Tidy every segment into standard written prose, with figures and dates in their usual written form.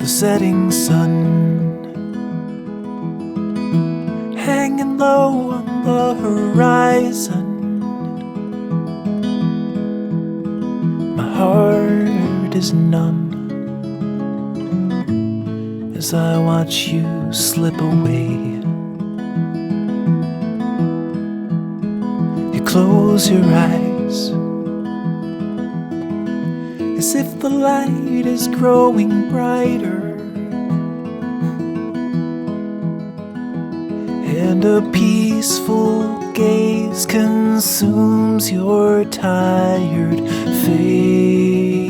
the setting sun, hanging low on the horizon. My heart is numb as I watch you slip away. You close your eyes as if the light is growing brighter, and a peaceful gaze consumes your tired face.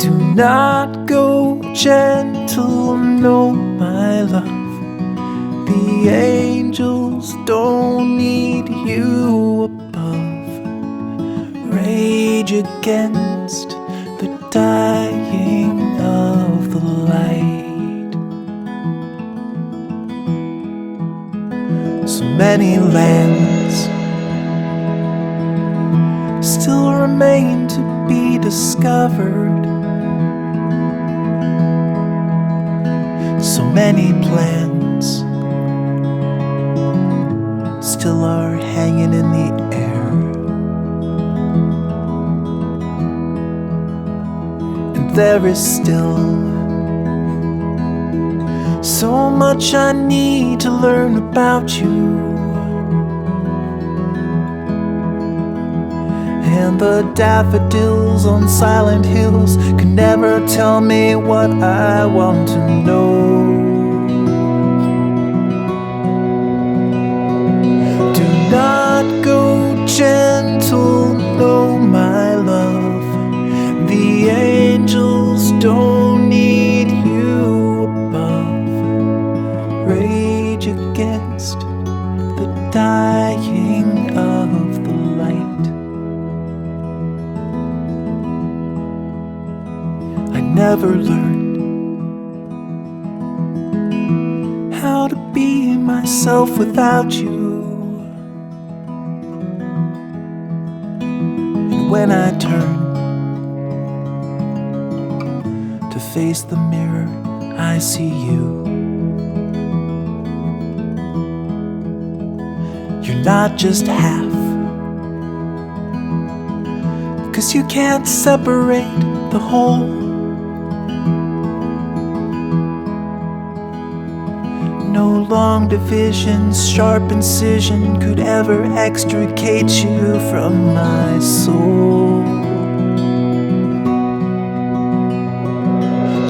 Do not go gentle, no, my love. The angels don't need you above. Rage against the dying of the light. So many lands still remain to be discovered. So many plans still are hanging in the air. And there is still so much I need to learn about you. And the daffodils on silent hills can never tell me what I want to know. Do not go gentle, no, my love. The angels don't need you above. Rage against the dying of the light. I never learned how to be myself without you. And when I turn to face the mirror, I see you. You're not just half, 'cause you can't separate the whole. No long divisions, sharp incision could ever extricate you from my soul.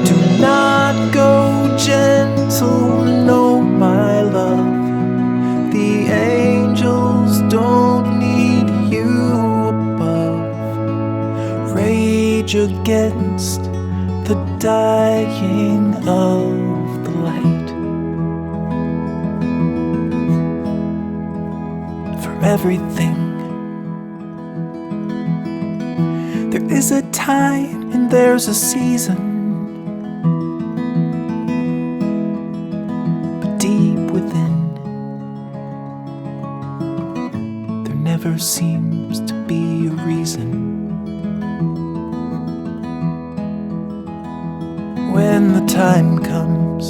Do not go gentle, no, my love. The angels don't need you above. Rage against the dying of the light. For everything there is a time and there's a season. But deep within never seems to be a reason. When the time comes,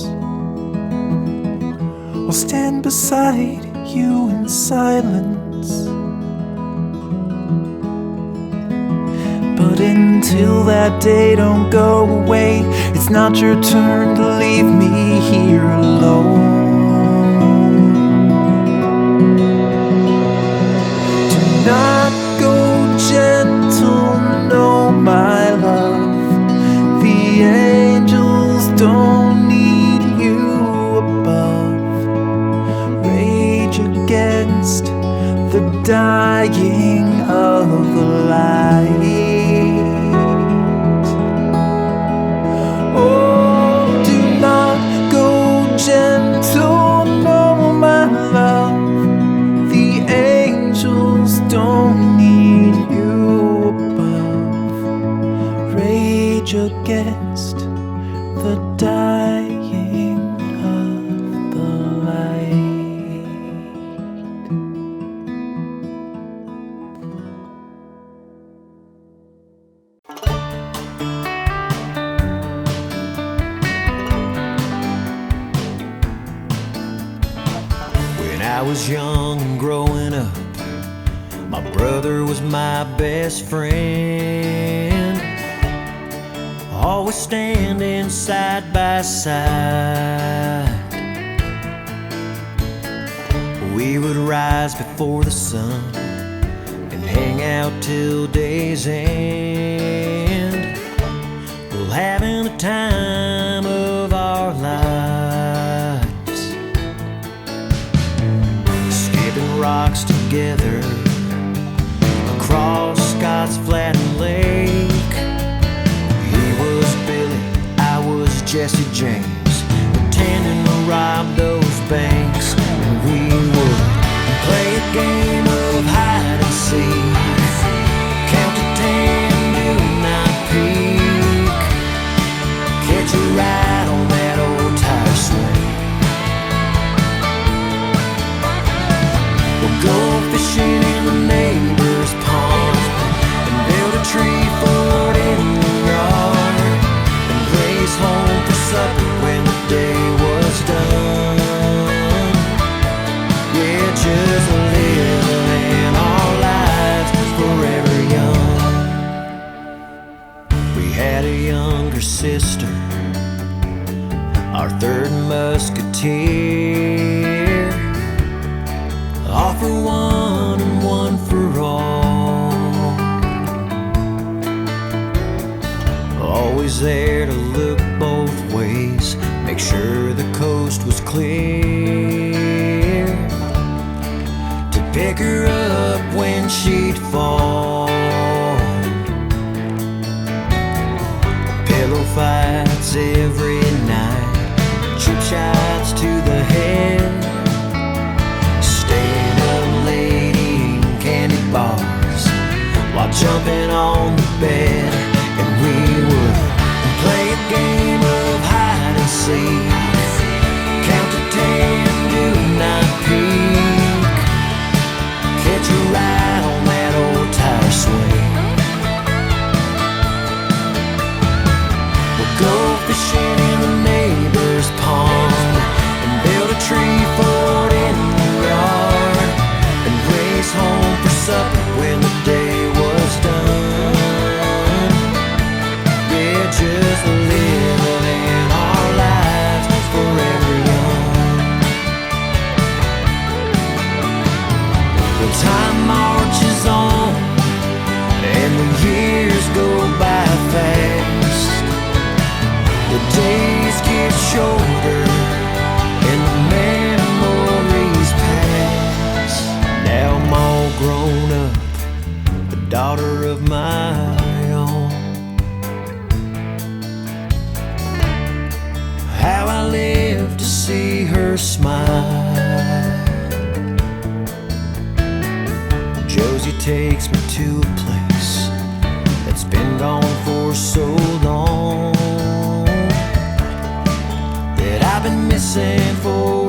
I'll stand beside you in silence. But until that day, don't go away. It's not your turn to leave me here alone. Not go gentle, no, my love. The angels don't need you above. Rage against the dying of the light. Oh, do not go gentle, no, my love. The angels don't need you above. Rage against the dying of the light. was young and growing up, my brother was my best friend, always standing side by side. We would rise before the sun and hang out till day's end, well, having the time of our lives, skipping rocks together across Scott's flattened lake. He was Billy, I was Jesse James, pretending to rob those banks. And we would play a game of hide and seek, count to 10, do not peek, catch a ride on that old tire swing. We'll go fishing in the neighbor's pond and build a tree fort in the yard and race home for supper when the day was done. Yeah, just living our lives forever young. We had a younger sister, our third musketeer, all for one and one for all, always there to look both ways, make sure the coast was clear, to pick her up when she'd fall. Pillow fights every night, cheap shots to the head, staying up late eating candy bars while jumping on the bed. And we would play a game of hide and seek, count to 10, do not peek, catch a ride on that old tire swing. We'll go fishing in the neighbor's pond and build a tree fort in the yard and race home for supper when the day was done. Yeah, just living our lives forever young. The time marches on and the years go by fast. The days get shorter and the memories pass. Now I'm all grown up, the daughter of my own. How I live to see her smile. Josie takes me to a place that's been gone for so long, that I've been missing for